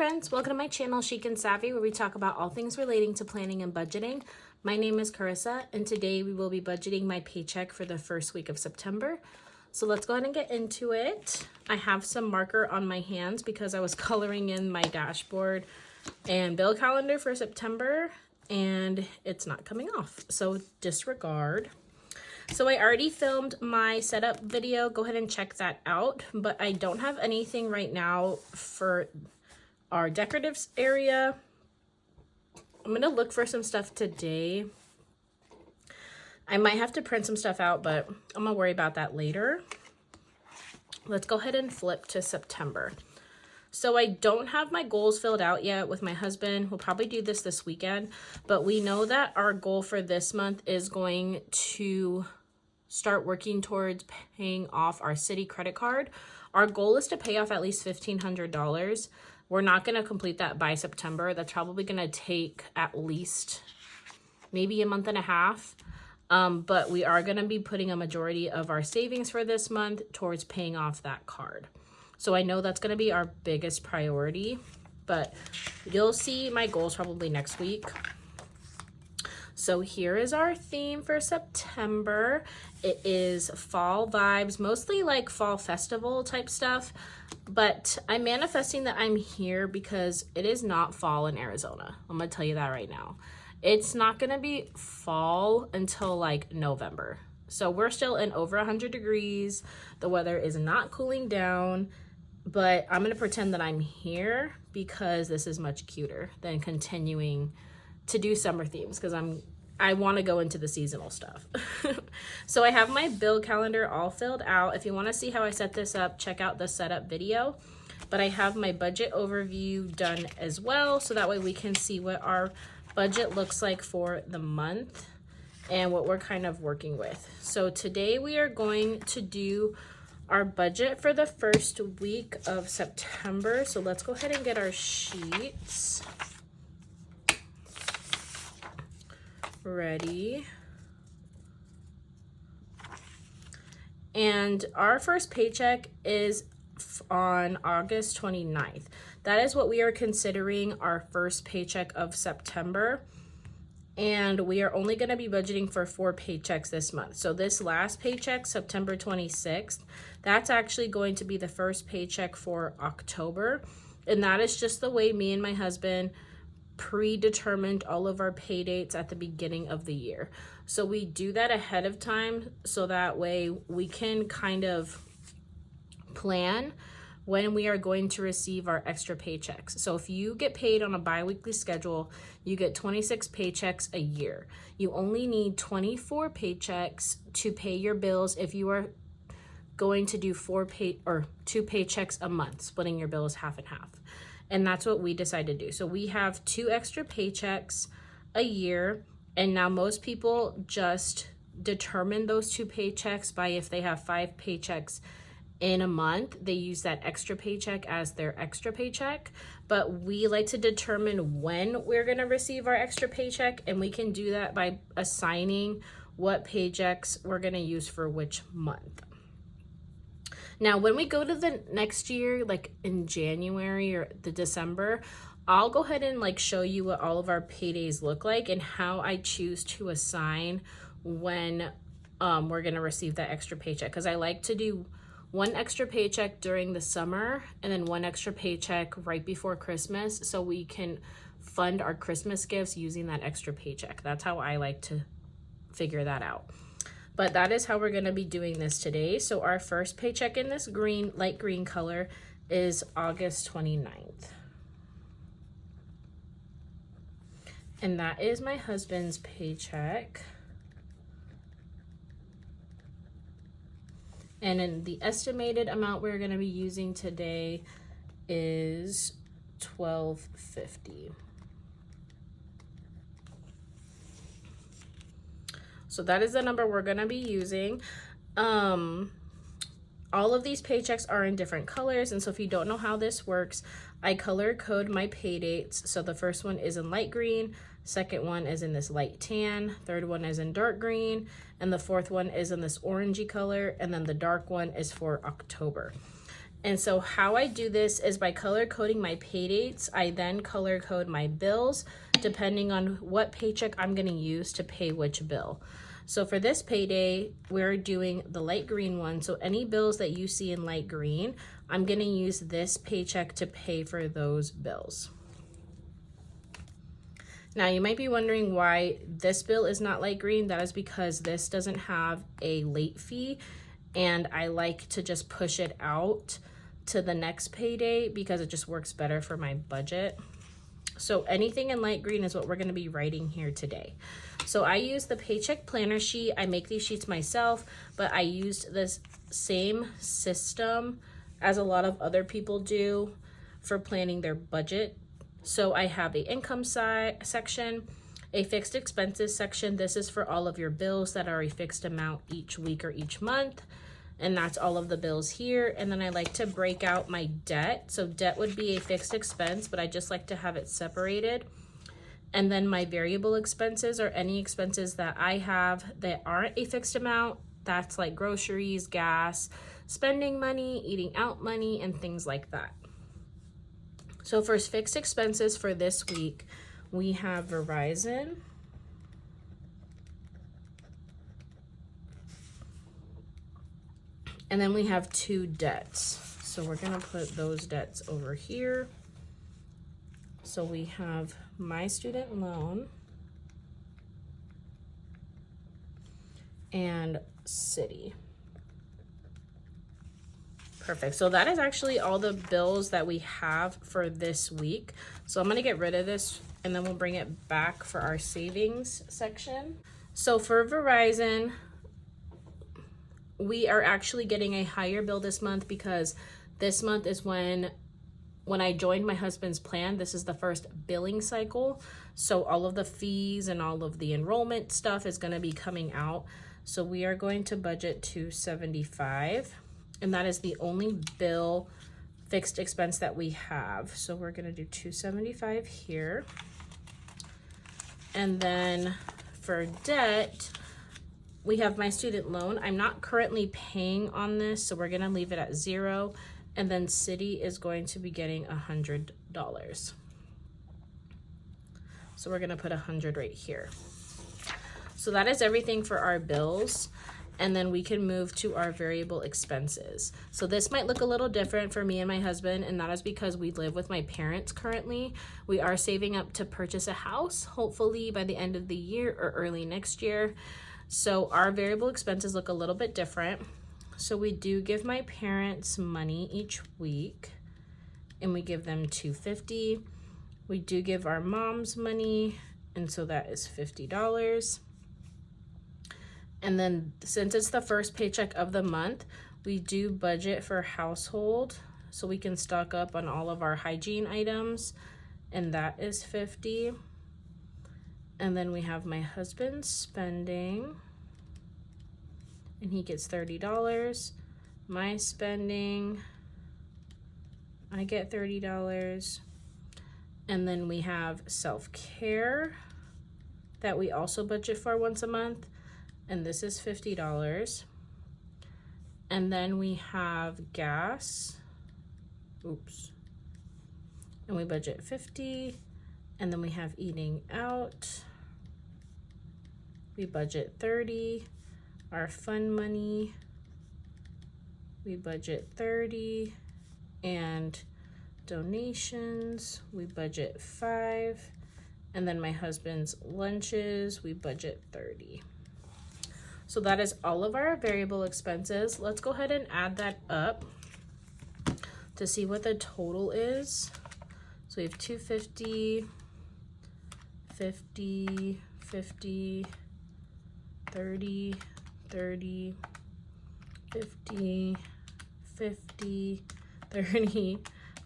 friends, welcome to my channel Chic and Savvy, where we talk about all things relating to planning and budgeting. My name is Carissa, and today we will be budgeting my paycheck for the first week of September. So let's go ahead and get into it. I have some marker on my hands because I was coloring in my dashboard and bill calendar for September, and it's not coming off, so disregard. So I already filmed my setup video. Go ahead and check that out, but I don't have anything right now for our decoratives area. I'm gonna look for some stuff today. I might have to print some stuff out, but I'm gonna worry about that later. Let's go ahead and flip to September. So I don't have my goals filled out yet with my husband. We'll probably do this weekend, but we know that our goal for this month is going to start working towards paying off our city credit card. Our goal is to pay off at least $1,500. We're not going to complete that by September. That's probably going to take at least maybe a month and a half. But we are going to be putting a majority of our savings for this month towards paying off that card. So I know that's going to be our biggest priority, but you'll see my goals probably next week. So here is our theme for September. It is fall vibes, mostly like fall festival type stuff, but I'm manifesting that I'm here because it is not fall in Arizona. I'm gonna tell you that right now. It's not gonna be fall until like November. So we're still in over 100 degrees. The weather is not cooling down, but I'm gonna pretend that I'm here because this is much cuter than continuing to do summer themes because I want to go into the seasonal stuff. So I have my bill calendar all filled out. If you want to see how I set this up, check out the setup video. But I have my budget overview done as well, so that way we can see what our budget looks like for the month and what we're kind of working with. So today we are going to do our budget for the first week of September. So let's go ahead and get our sheets ready. And our first paycheck is on August 29th. That is what we are considering our first paycheck of September. And we are only going to be budgeting for 4 paychecks this month. So this last paycheck, September 26th, that's actually going to be the first paycheck for October. And that is just the way me and my husband predetermined all of our pay dates at the beginning of the year. So we do that ahead of time so that way we can kind of plan when we are going to receive our extra paychecks. So if you get paid on a bi-weekly schedule, you get 26 paychecks a year. You only need 24 paychecks to pay your bills if you are going to do 2 paychecks a month, splitting your bills half and half. And that's what we decided to do. So we have 2 extra paychecks a year. And now most people just determine those 2 paychecks by if they have 5 paychecks in a month, they use that extra paycheck as their extra paycheck. But we like to determine when we're gonna receive our extra paycheck, and we can do that by assigning what paychecks we're gonna use for which month. Now, when we go to the next year, like in January or the December, I'll go ahead and like show you what all of our paydays look like and how I choose to assign when we're gonna receive that extra paycheck. Because I like to do 1 extra paycheck during the summer and then 1 extra paycheck right before Christmas so we can fund our Christmas gifts using that extra paycheck. That's how I like to figure that out. But that is how we're going to be doing this today. So our first paycheck in this green, light green color is August 29th. And that is my husband's paycheck. And then the estimated amount we're going to be using today is $12.50. So that is the number we're going to be using. All of these paychecks are in different colors. And so if you don't know how this works, I color code my pay dates. So the first one is in light green, second one is in this light tan, third one is in dark green, and the fourth one is in this orangey color, and then the dark one is for October. And so how I do this is by color coding my pay dates. I then color code my bills depending on what paycheck I'm going to use to pay which bill. So for this payday, we're doing the light green one. So any bills that you see in light green, I'm going to use this paycheck to pay for those bills. Now you might be wondering why this bill is not light green. That is because this doesn't have a late fee, and I like to just push it out to the next payday because it just works better for my budget. So anything in light green is what we're going to be writing here today. So I use the Paycheck planner sheet. I make these sheets myself, but I used this same system as a lot of other people do for planning their budget. So I have the income side section, a fixed expenses section. This is for all of your bills that are a fixed amount each week or each month. And that's all of the bills here. And then I like to break out my debt. So debt would be a fixed expense, but I just like to have it separated. And then my variable expenses are any expenses that I have that aren't a fixed amount. That's like groceries, gas, spending money, eating out money, and things like that. So for fixed expenses for this week, we have Verizon, and then we have 2 debts. So we're gonna put those debts over here. So we have my student loan and city. Perfect. So that is actually all the bills that we have for this week. So I'm gonna get rid of this and then we'll bring it back for our savings section. So for Verizon, we are actually getting a higher bill this month because this month is when I joined my husband's plan. This is the first billing cycle. So all of the fees and all of the enrollment stuff is going to be coming out. So we are going to budget $275, and that is the only bill fixed expense that we have. So we're going to do $275 here. And then for debt, we have my student loan. I'm not currently paying on this, so we're gonna leave it at 0. And then city is going to be getting $100. So we're gonna put 100 right here. So that is everything for our bills. And then we can move to our variable expenses. So this might look a little different for me and my husband, and that is because we live with my parents currently. We are saving up to purchase a house, hopefully by the end of the year or early next year. So our variable expenses look a little bit different. So we do give my parents money each week, and we give them $250. We do give our moms money, and so that is $50. And then since it's the first paycheck of the month, we do budget for household so we can stock up on all of our hygiene items, and that is $50. And then we have my husband's spending, and he gets $30. My spending, I get $30. And then we have self-care that we also budget for once a month, and this is $50. And then we have gas, and we budget $50. And then we have eating out, we budget $30. Our fun money, we budget $30. And donations, we budget $5. And then my husband's lunches, we budget $30. So that is all of our variable expenses. Let's go ahead and add that up to see what the total is. So we have $250, $50, $50, $30, $30, $50, $50, $30,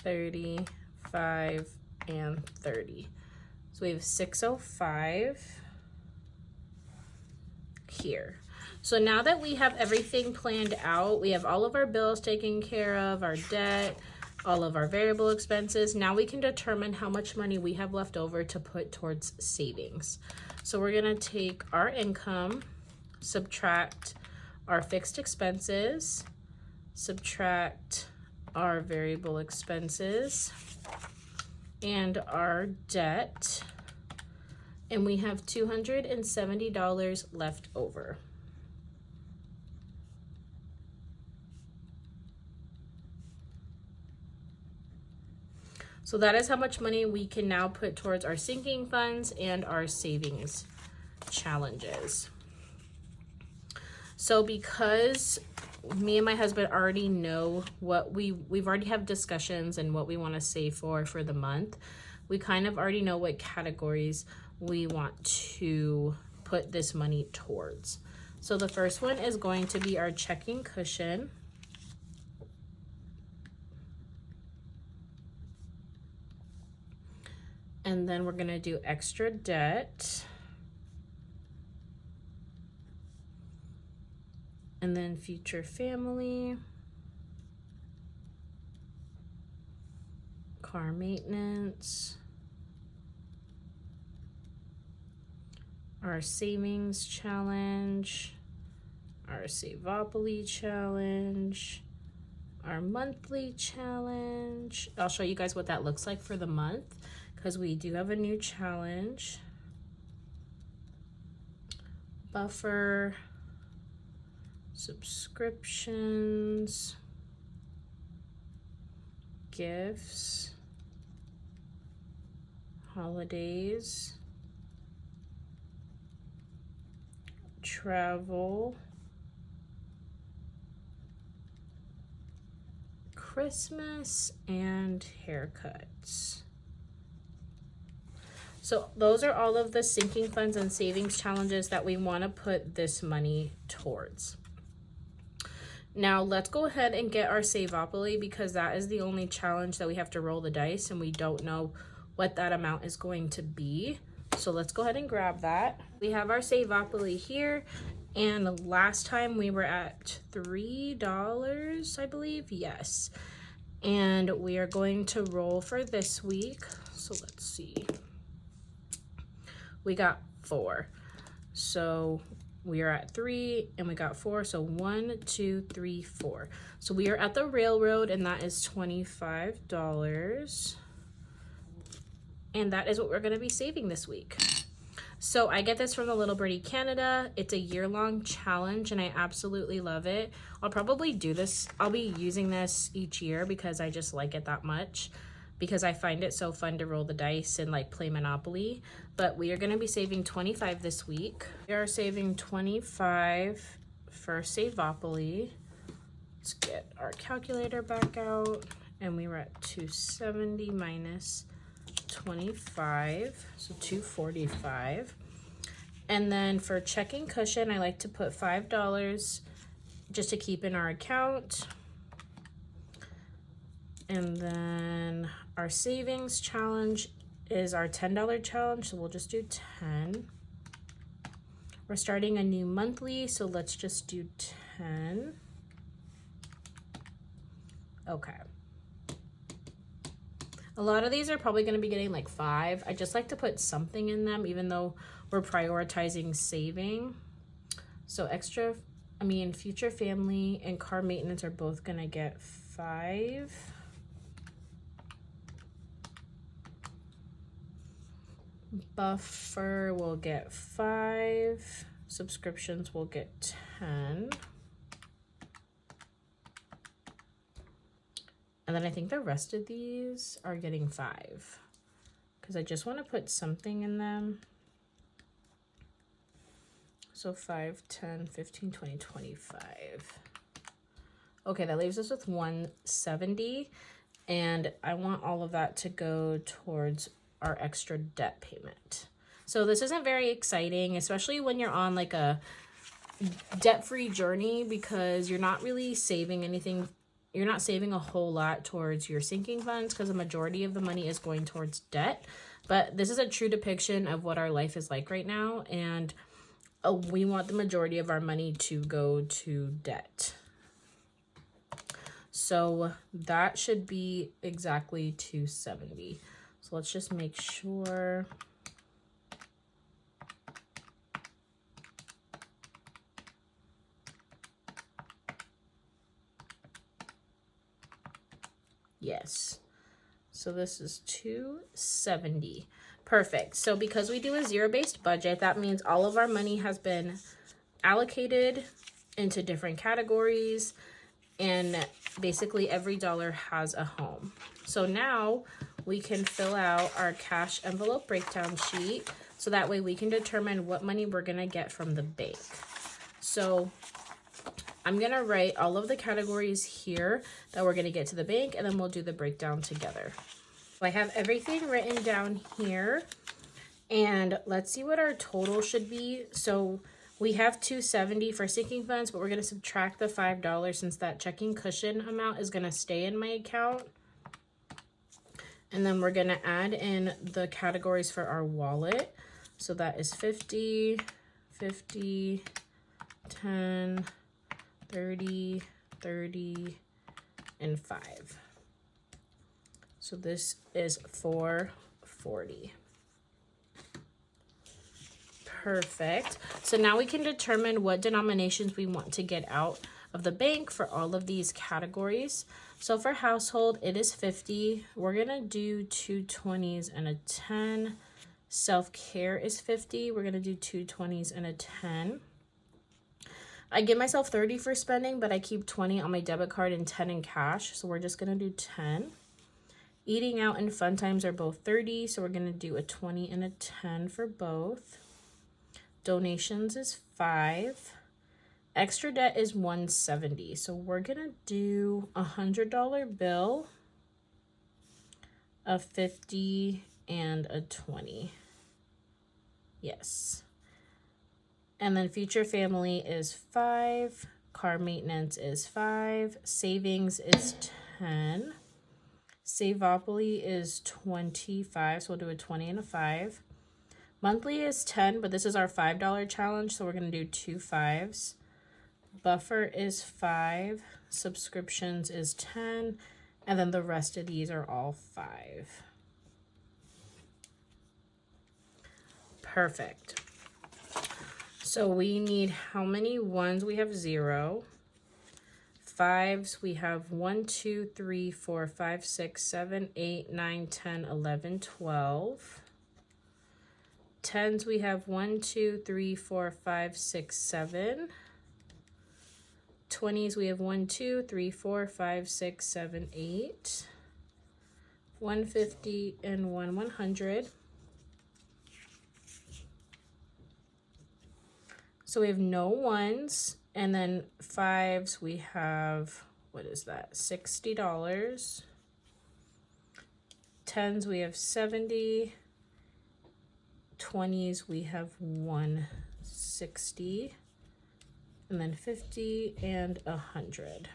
$30, $5, and $30. So we have $605 here. So now that we have everything planned out, we have all of our bills taken care of, our debt, all of our variable expenses. Now we can determine how much money we have left over to put towards savings. So we're gonna take our income, subtract our fixed expenses, subtract our variable expenses and our debt, and we have $270 left over. So that is how much money we can now put towards our sinking funds and our savings challenges. So because me and my husband already know what we've already have discussions and what we want to save for the month, we kind of already know what categories we want to put this money towards. So the first one is going to be our checking cushion. And then we're going to do extra debt. And then future family. Car maintenance. Our savings challenge. Our Savopoly challenge. Our monthly challenge. I'll show you guys what that looks like for the month, because we do have a new challenge. Buffer, subscriptions, gifts, holidays, travel, Christmas, and haircuts. So those are all of the sinking funds and savings challenges that we want to put this money towards. Now let's go ahead and get our Savopoly, because that is the only challenge that we have to roll the dice and we don't know what that amount is going to be. So let's go ahead and grab that. We have our Savopoly here, and last time we were at $3, I believe. Yes. And we are going to roll for this week. So let's see. We got 4. So we are at 3 and we got 4. So 1, 2, 3, 4. So we are at the railroad, and that is $25. And that is what we're going to be saving this week. So I get this from the LittleBirdieCanada. It's a year-long challenge and I absolutely love it. I'll probably do this. I'll be using this each year because I just like it that much, because I find it so fun to roll the dice and like play Monopoly. But we are going to be saving $25 this week. We are saving $25 for Savopoly. Let's get our calculator back out, and we were at 270 minus 25, so 245. And then for checking cushion, I like to put $5 just to keep in our account. And then our savings challenge is our $10 challenge, so we'll just do 10. We're starting a new monthly, so let's just do 10. Okay. A lot of these are probably going to be getting like 5. I just like to put something in them, even though we're prioritizing saving. So future family and car maintenance are both going to get 5. Buffer will get 5. Subscriptions will get 10. And then I think the rest of these are getting 5, because I just want to put something in them. So 5, 10, 15, 20, 25. Okay, that leaves us with 170. And I want all of that to go towards our extra debt payment. So this isn't very exciting, especially when you're on like a debt-free journey, because you're not really saving anything. You're not saving a whole lot towards your sinking funds, because the majority of the money is going towards debt. But this is a true depiction of what our life is like right now. And we want the majority of our money to go to debt. So that should be exactly 270. So let's just make sure. Yes. So this is $270. Perfect. So because we do a zero-based budget, that means all of our money has been allocated into different categories, and basically every dollar has a home. So now we can fill out our cash envelope breakdown sheet, so that way we can determine what money we're gonna get from the bank. So I'm gonna write all of the categories here that we're gonna get to the bank, and then we'll do the breakdown together. I have everything written down here, and let's see what our total should be. So we have $270 for sinking funds, but we're gonna subtract the $5 since that checking cushion amount is gonna stay in my account. And then we're gonna add in the categories for our wallet. So that is 50, 50, 10, 30, 30, and 5. So this is $440. Perfect. So now we can determine what denominations we want to get out of the bank for all of these categories. So for household, it is 50. We're gonna do 2 20s and a 10. Self-care is 50. We're gonna do 2 20s and a 10. I give myself 30 for spending, but I keep 20 on my debit card and 10 in cash. So we're just gonna do 10. Eating out and fun times are both 30. So we're gonna do a 20 and a 10 for both. Donations is 5. Extra debt is 170. So we're gonna do a $100 bill, a 50, and a 20. Yes. And then future family is 5. Car maintenance is 5. Savings is 10. Savopoly is 25. So we'll do a 20 and a 5. Monthly is 10, but this is our $5 challenge, so we're going to do 2 5s. Buffer is 5. Subscriptions is 10. And then the rest of these are all 5. Perfect. So we need how many ones? We have 0. 5s, we have 1, 2, 3, 4, 5, 6, 7, 8, 9, 10, 11, 12. 10s, we have 1, 2, 3, 4, 5, 6, 7. 20s, we have 1, 2, 3, 4, 5, 6, 7, 8. 150 and 100. So we have no ones. And then 5s, we have, what is that? $60. 10s, we have 70. 20s, we have 160. And then 50 and 100.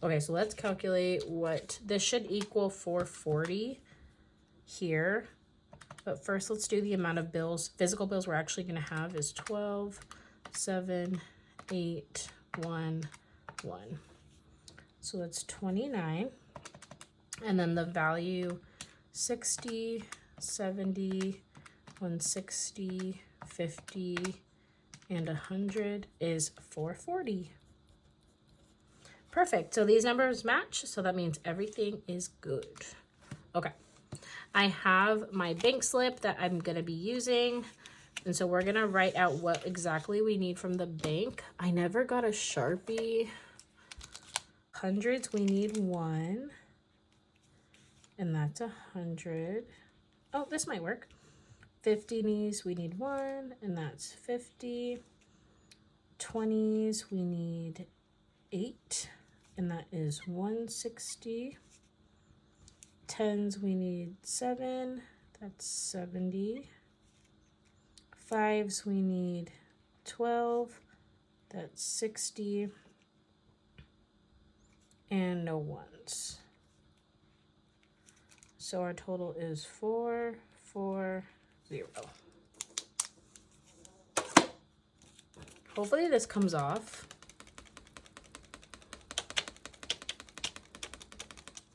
Okay, so let's calculate what this should equal. 440 here. But first, let's do the amount of bills. Physical bills we're actually going to have is 12, 7, 8, 1, 1. So that's 29. And then the value 60, 70, 160, 50, and 100 is 440. Perfect. So these numbers match, so that means everything is good. Okay. I have my bank slip that I'm going to be using. And so we're going to write out what exactly we need from the bank. I never got a Sharpie. Hundreds, we need 1. And that's 100. Oh, this might work. 50s, we need 1. And that's 50. 20s, we need 8. And that is 160. 10s, we need 7. That's 70. 5s, we need 12. That's 60. And no 1s. So our total is 440. Hopefully this comes off.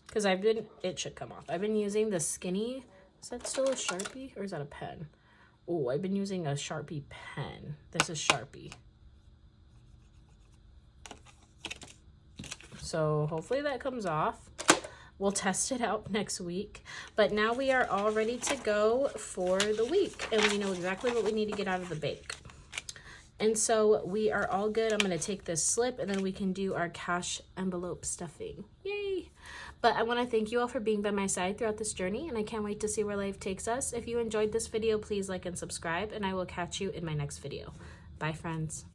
Because it should come off. I've been using the skinny, is that still a Sharpie or is that a pen? Oh, I've been using a Sharpie pen. This is Sharpie. So hopefully that comes off. We'll test it out next week. But now we are all ready to go for the week, and we know exactly what we need to get out of the bake. And so we are all good. I'm going to take this slip and then we can do our cash envelope stuffing. Yay! But I want to thank you all for being by my side throughout this journey, and I can't wait to see where life takes us. If you enjoyed this video, please like and subscribe, and I will catch you in my next video. Bye, friends.